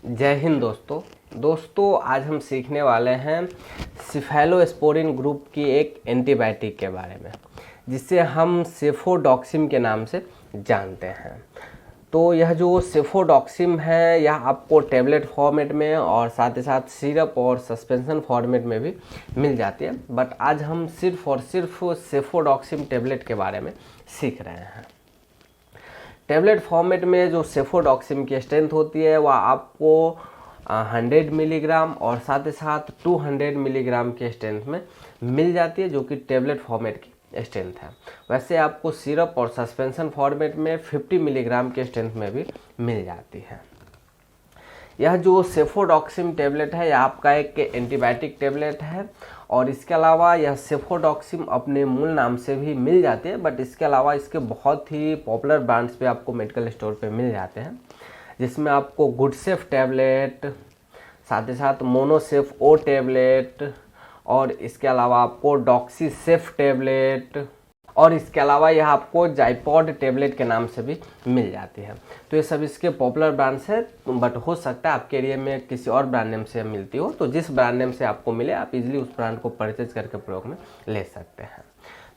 जय हिंद दोस्तों आज हम सीखने वाले हैं सिफेलोस्पोरिन ग्रुप की एक एंटीबायोटिक के बारे में, जिसे हम सेफोडॉक्सिम के नाम से जानते हैं। तो यह जो सेफोडॉक्सिम है यह आपको टेबलेट फॉर्मेट में और साथ ही साथ सिरप और सस्पेंशन फॉर्मेट में भी मिल जाती है, बट आज हम सिर्फ और सिर्फ सेफोडॉक्सिम टेबलेट के बारे में सीख रहे हैं। टेबलेट फॉर्मेट में जो सेफोडॉक्सिम की स्ट्रेंथ होती है वह आपको 100 मिलीग्राम और साथ ही साथ 200 मिलीग्राम के स्ट्रेंथ में मिल जाती है, जो कि टेबलेट फॉर्मेट की स्ट्रेंथ है। वैसे आपको सिरप और सस्पेंशन फॉर्मेट में 50 मिलीग्राम के स्ट्रेंथ में भी मिल जाती है। यह जो सेफोडॉक्सिम टेबलेट है यह आपका एक एंटीबायोटिक टेबलेट है, और इसके अलावा यह सेफोडॉक्सिम अपने मूल नाम से भी मिल जाते हैं, बट इसके अलावा इसके बहुत ही पॉपुलर ब्रांड्स पे आपको मेडिकल स्टोर पे मिल जाते हैं, जिसमें आपको गुडसेफ टैबलेट, साथ ही साथ मोनोसेफ ओ टैबलेट, और इसके अलावा आपको डॉक्सीसेफ टैबलेट, और इसके अलावा यह आपको जाइपॉड टैबलेट के नाम से भी मिल जाती है। तो ये सब इसके पॉपुलर ब्रांड्स है, बट हो सकता है आपके एरिया में किसी और ब्रांड नेम से मिलती हो, तो जिस ब्रांड नेम से आपको मिले आप इजीली उस ब्रांड को परचेज करके प्रयोग में ले सकते हैं।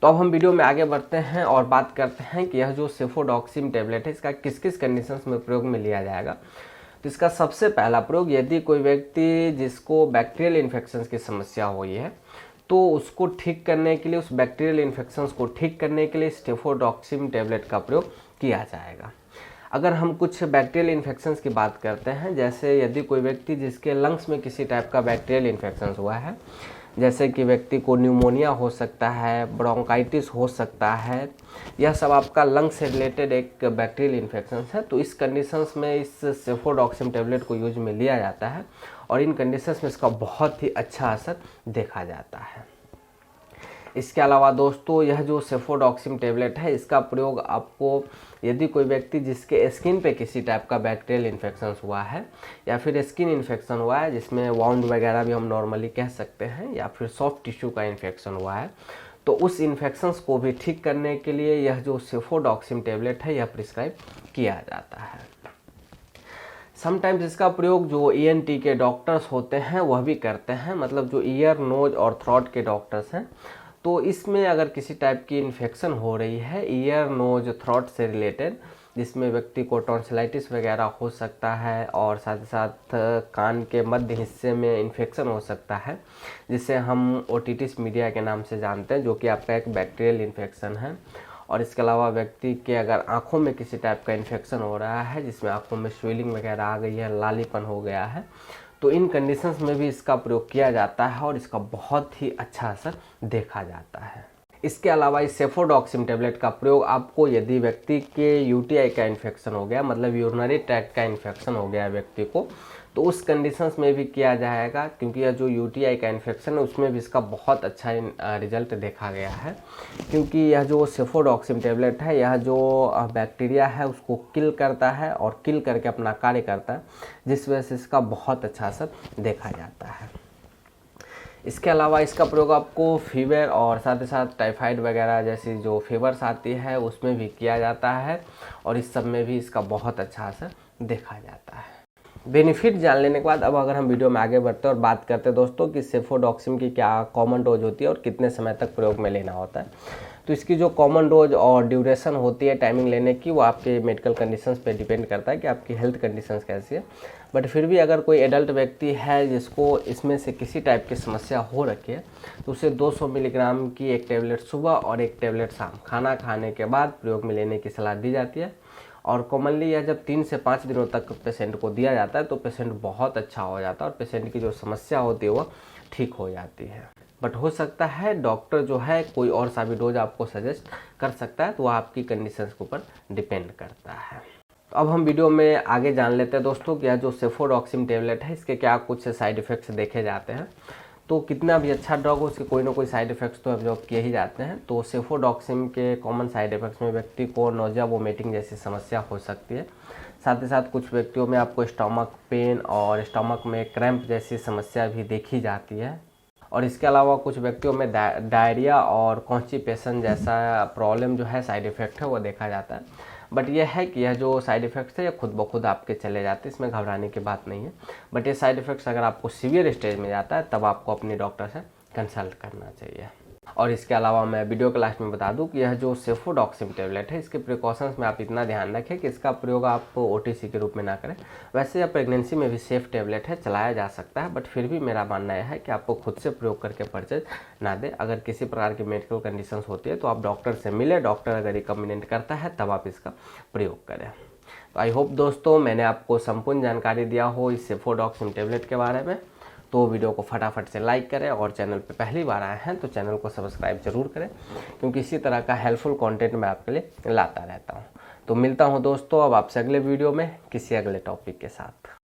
तो अब हम वीडियो में आगे बढ़ते हैं और बात करते हैं कि यह जो सेफोडॉक्सिम टैबलेट है इसका किस किस कंडीशंस में प्रयोग में लिया जाएगा। तो इसका सबसे पहला प्रयोग, यदि कोई व्यक्ति जिसको बैक्टीरियल इन्फेक्शन की समस्या हुई है तो उसको ठीक करने के लिए, उस बैक्टीरियल इन्फेक्शंस को ठीक करने के लिए सेफोडॉक्सिम टैबलेट का प्रयोग किया जाएगा। अगर हम कुछ बैक्टीरियल इन्फेक्शंस की बात करते हैं, जैसे यदि कोई व्यक्ति जिसके लंग्स में किसी टाइप का बैक्टीरियल इन्फेक्शन हुआ है, जैसे कि व्यक्ति को न्यूमोनिया हो सकता है, ब्रोंकाइटिस हो सकता है, यह सब आपका लंग से रिलेटेड एक बैक्टीरियल इन्फेक्शन है, तो इस कंडीशंस में इस सेफोडॉक्सिम टैबलेट को यूज में लिया जाता है, और इन कंडीशंस में इसका बहुत ही अच्छा असर देखा जाता है। इसके अलावा दोस्तों यह जो सेफोडॉक्सिम टैबलेट है इसका प्रयोग आपको, यदि कोई व्यक्ति जिसके स्किन पे किसी टाइप का बैक्टीरियल इन्फेक्शन हुआ है, या फिर स्किन इन्फेक्शन हुआ है जिसमें वाउंड वगैरह भी हम नॉर्मली कह सकते हैं, या फिर सॉफ्ट टिश्यू का इन्फेक्शन हुआ है, तो उस इन्फेक्शंस को भी ठीक करने के लिए यह जो सेफोडॉक्सिम टैबलेट है यह प्रिस्क्राइब किया जाता है। समटाइम्स इसका प्रयोग जो ENT के डॉक्टर्स होते हैं वह भी करते हैं, मतलब जो ईयर, नोज और थ्रोट के डॉक्टर्स हैं, तो इसमें अगर किसी टाइप की इन्फेक्शन हो रही है ईयर, नोज, थ्रोट से रिलेटेड, जिसमें व्यक्ति को टॉन्सिलाइटिस वगैरह हो सकता है, और साथ ही साथ कान के मध्य हिस्से में इन्फेक्शन हो सकता है, जिसे हम ओटिटिस मीडिया के नाम से जानते हैं, जो कि आपका एक बैक्टीरियल इन्फेक्शन है। और इसके अलावा व्यक्ति के अगर आँखों में किसी टाइप का इन्फेक्शन हो रहा है, जिसमें आँखों में स्वेलिंग वगैरह आ गई है, लालीपन हो गया है, तो इन कंडीशंस में भी इसका प्रयोग किया जाता है और इसका बहुत ही अच्छा असर देखा जाता है। इसके अलावा इस सेफोडॉक्सिम टैबलेट का प्रयोग आपको, यदि व्यक्ति के UTI का इन्फेक्शन हो गया, मतलब यूरिनरी ट्रैक्ट का इन्फेक्शन हो गया व्यक्ति को, तो उस कंडीशंस में भी किया जाएगा, क्योंकि यह जो UTI का इन्फेक्शन है उसमें भी इसका बहुत अच्छा रिजल्ट देखा गया है, क्योंकि यह जो सेफोडॉक्सिम टैबलेट है यह जो बैक्टीरिया है उसको किल करता है और किल करके अपना कार्य करता है, जिस वजह से इसका बहुत अच्छा असर देखा जाता है। इसके अलावा इसका प्रयोग आपको फीवर और साथ ही साथ टाइफाइड वगैरह जैसी जो फीवर्स आती है उसमें भी किया जाता है, और इस सब में भी इसका बहुत अच्छा असर देखा जाता है। बेनिफिट जान लेने के बाद अब अगर हम वीडियो में आगे बढ़ते हैं और बात करते हैं दोस्तों कि सेफोडॉक्सिम की क्या कॉमन डोज होती है और कितने समय तक प्रयोग में लेना होता है। तो इसकी जो कॉमन डोज और ड्यूरेशन होती है टाइमिंग लेने की, वो आपके मेडिकल कंडीशंस पे डिपेंड करता है कि आपकी हेल्थ कंडीशंस कैसी है, बट फिर भी अगर कोई एडल्ट व्यक्ति है जिसको इसमें से किसी टाइप की समस्या हो रखी है, तो उसे 200 मिलीग्राम की एक टैबलेट सुबह और एक टैबलेट शाम खाना खाने के बाद प्रयोग में लेने की सलाह दी जाती है। और कॉमनली यह जब 3 से 5 दिनों तक पेशेंट को दिया जाता है तो पेशेंट बहुत अच्छा हो जाता है और पेशेंट की जो समस्या होती है वह ठीक हो जाती है। बट हो सकता है डॉक्टर जो है कोई और सा भी डोज आपको सजेस्ट कर सकता है, तो वह आपकी कंडीशंस के ऊपर डिपेंड करता है। तो अब हम वीडियो में आगे जान लेते हैं दोस्तों कि यह जो सेफोडॉक्सिम टैबलेट है इसके क्या कुछ साइड इफ़ेक्ट्स देखे जाते हैं। तो कितना भी अच्छा ड्रग हो उसके कोई ना कोई साइड इफ़ेक्ट्स तो ऑब्जर्व किए ही जाते हैं। तो सेफोडॉक्सिम के कॉमन साइड इफ़ेक्ट्स में व्यक्ति को नोजिया, वोमिटिंग जैसी समस्या हो सकती है। साथ ही साथ कुछ व्यक्तियों में आपको स्टमक पेन और स्टमक में क्रैम्प जैसी समस्या भी देखी जाती है। और इसके अलावा कुछ व्यक्तियों में डायरिया और कॉन्स्टिपेशन जैसा प्रॉब्लम जो है साइड इफ़ेक्ट है वो देखा जाता है। बट यह है कि यह जो साइड इफ़ेक्ट्स है ये खुद ब खुद आपके चले जाते हैं, इसमें घबराने की बात नहीं है। बट ये साइड इफ़ेक्ट्स अगर आपको सीवियर स्टेज में जाता है तब आपको अपने डॉक्टर से कंसल्ट करना चाहिए। और इसके अलावा मैं वीडियो के लास्ट में बता दूं कि यह जो सेफोडॉक्सिम टैबलेट है इसके प्रिकॉशंस में आप इतना ध्यान रखें कि इसका प्रयोग आप ओटीसी के रूप में ना करें। वैसे यह प्रेगनेंसी में भी सेफ टैबलेट है, चलाया जा सकता है, बट फिर भी मेरा मानना यह है कि आपको खुद से प्रयोग करके परचेज ना दें। अगर किसी प्रकार की मेडिकल कंडीशंस होती है तो आप डॉक्टर से मिले, डॉक्टर अगर रिकमेंड करता है तब आप इसका प्रयोग करें। तो आई होप दोस्तों मैंने आपको संपूर्ण जानकारी दिया हो इस सेफोडॉक्सिम टैबलेट के बारे में। तो वीडियो को फटाफट से लाइक करें और चैनल पे पहली बार आए हैं तो चैनल को सब्सक्राइब जरूर करें, क्योंकि इसी तरह का हेल्पफुल कंटेंट मैं आपके लिए लाता रहता हूं। तो मिलता हूं दोस्तों अब आपसे अगले वीडियो में किसी अगले टॉपिक के साथ।